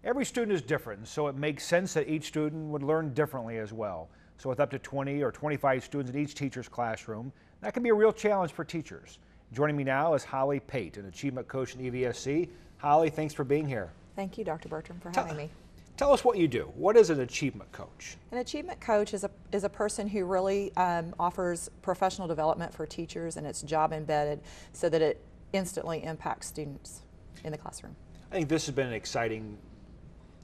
Every student is different, so it makes sense that each student would learn differently as well. So with up to 20 or 25 students in each teacher's classroom, that can be a real challenge for teachers. Joining me now is Holly Pate, an achievement coach in EVSC. Holly, thanks for being here. Thank you, Dr. Bertram, for having me. Tell us what you do. What is an achievement coach? An achievement coach is a person who really offers professional development for teachers, and it's job embedded so that it instantly impacts students in the classroom. I think this has been an exciting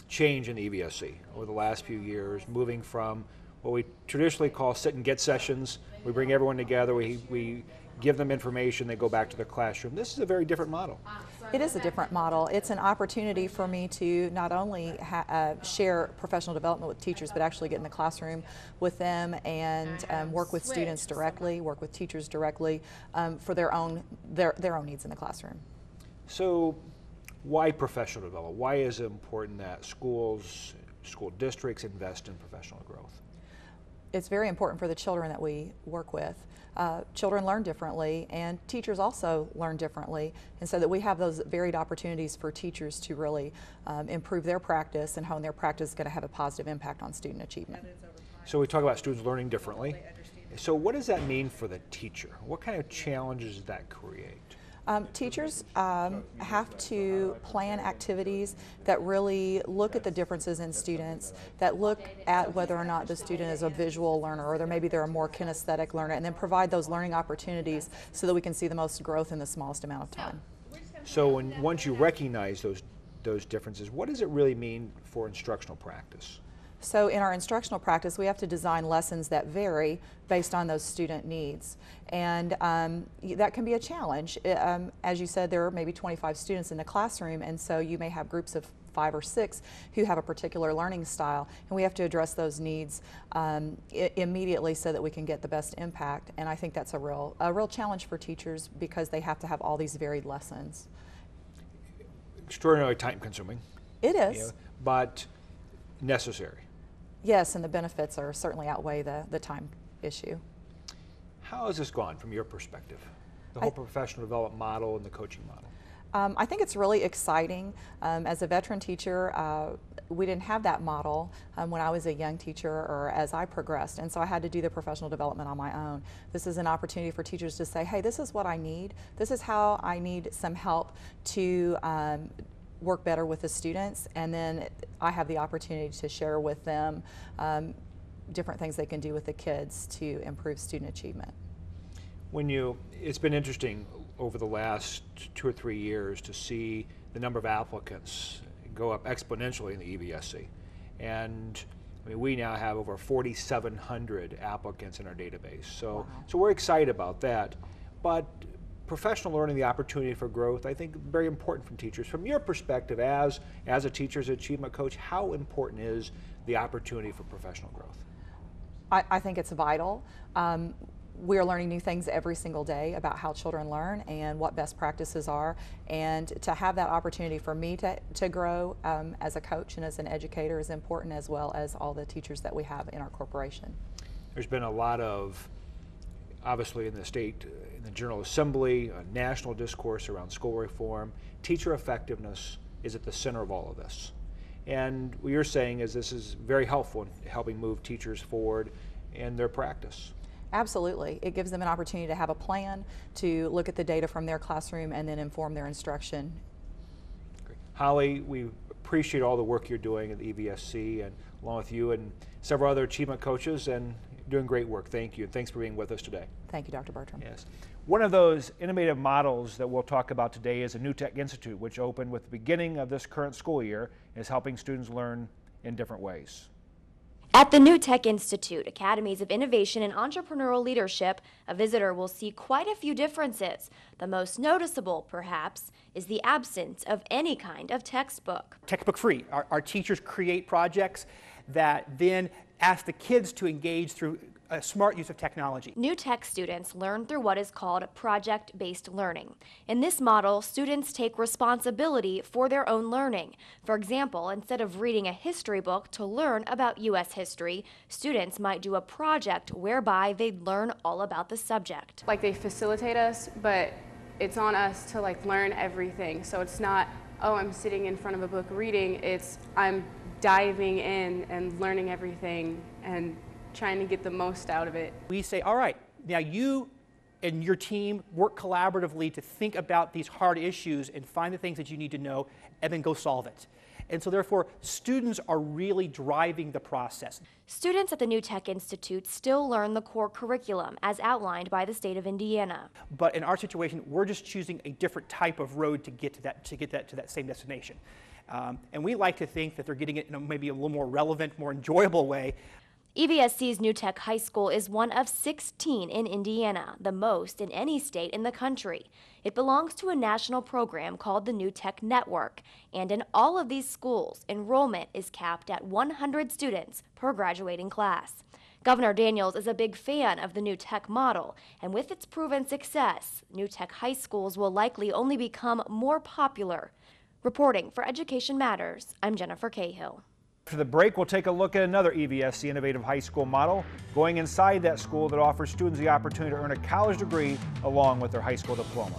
change in the EVSC over the last few years, moving from what we traditionally call sit and get sessions. We bring everyone together, we give them information, they go back to their classroom. This is a very different model. It is a different model. It's an opportunity for me to not only share professional development with teachers, but actually get in the classroom with them and work with students directly, work with teachers directly for their own needs in the classroom. So why professional development? Why is it important that school districts invest in professional growth? It's very important for the children that we work with. Children learn differently, and teachers also learn differently, and so that we have those varied opportunities for teachers to really improve their practice and hone their practice is going to have a positive impact on student achievement. So we talk about students learning differently. So what does that mean for the teacher? What kind of challenges does that create? Teachers have to plan activities that really look at the differences in students, that look at whether or not the student is a visual learner or maybe they're a more kinesthetic learner, and then provide those learning opportunities so that we can see the most growth in the smallest amount of time. So once you recognize those differences, what does it really mean for instructional practice? So in our instructional practice, we have to design lessons that vary based on those student needs. And that can be a challenge. As you said, there are maybe 25 students in the classroom, and so you may have groups of 5 or 6 who have a particular learning style, and we have to address those needs immediately so that we can get the best impact. And I think that's a real challenge for teachers because they have to have all these varied lessons. Extraordinarily time consuming. It is. But necessary. Yes, and the benefits are certainly outweigh the time issue. How has this gone from your perspective? The whole professional development model and the coaching model? I think it's really exciting. As a veteran teacher, we didn't have that model when I was a young teacher or as I progressed, and so I had to do the professional development on my own. This is an opportunity for teachers to say, hey, this is what I need. This is how I need some help to work better with the students, and then I have the opportunity to share with them different things they can do with the kids to improve student achievement. It's been interesting over the last 2 or 3 years to see the number of applicants go up exponentially in the EVSC, and I mean, we now have over 4,700 applicants in our database. So, wow. So we're excited about that, but professional learning, the opportunity for growth, I think very important from teachers. From your perspective as a teacher, as an achievement coach, how important is the opportunity for professional growth? I think it's vital. We are learning new things every single day about how children learn and what best practices are, and to have that opportunity for me to grow as a coach and as an educator is important, as well as all the teachers that we have in our corporation. There's been a lot of, obviously in the state, in the General Assembly, a national discourse around school reform. Teacher effectiveness is at the center of all of this. And what you're saying is this is very helpful in helping move teachers forward in their practice. Absolutely. It gives them an opportunity to have a plan, to look at the data from their classroom and then inform their instruction. Great. Holly, we appreciate all the work you're doing at the EVSC, and along with you and several other achievement coaches, and doing great work. Thank you, and thanks for being with us today. Thank you, Dr. Bertram. Yes. One of those innovative models that we'll talk about today is a New Tech Institute, which opened with the beginning of this current school year, and is helping students learn in different ways. At the New Tech Institute, Academies of Innovation and Entrepreneurial Leadership, a visitor will see quite a few differences. The most noticeable, perhaps, is the absence of any kind of textbook. Textbook free. Our teachers create projects that then ask the kids to engage through a smart use of technology. New Tech students learn through what is called project-based learning. In this model, students take responsibility for their own learning. For example, instead of reading a history book to learn about U.S. history, students might do a project whereby they'd learn all about the subject. Like, they facilitate us, but it's on us to learn everything. So it's not oh, I'm sitting in front of a book reading. It's I'm diving in and learning everything and trying to get the most out of it. We say, all right, now you and your team work collaboratively to think about these hard issues and find the things that you need to know and then go solve it. And so therefore, students are really driving the process. Students at the New Tech Institute still learn the core curriculum as outlined by the state of Indiana. But in our situation, we're just choosing a different type of road to get to that same destination. And we like to think that they're getting it in maybe a little more relevant, more enjoyable way. EVSC's New Tech High School is one of 16 in Indiana, the most in any state in the country. It belongs to a national program called the New Tech Network, and in all of these schools, enrollment is capped at 100 students per graduating class. Governor Daniels is a big fan of the New Tech model, and with its proven success, New Tech high schools will likely only become more popular. Reporting for Education Matters, I'm Jennifer Cahill. After the break, we'll take a look at another EVSC Innovative High School model, going inside that school that offers students the opportunity to earn a college degree along with their high school diploma.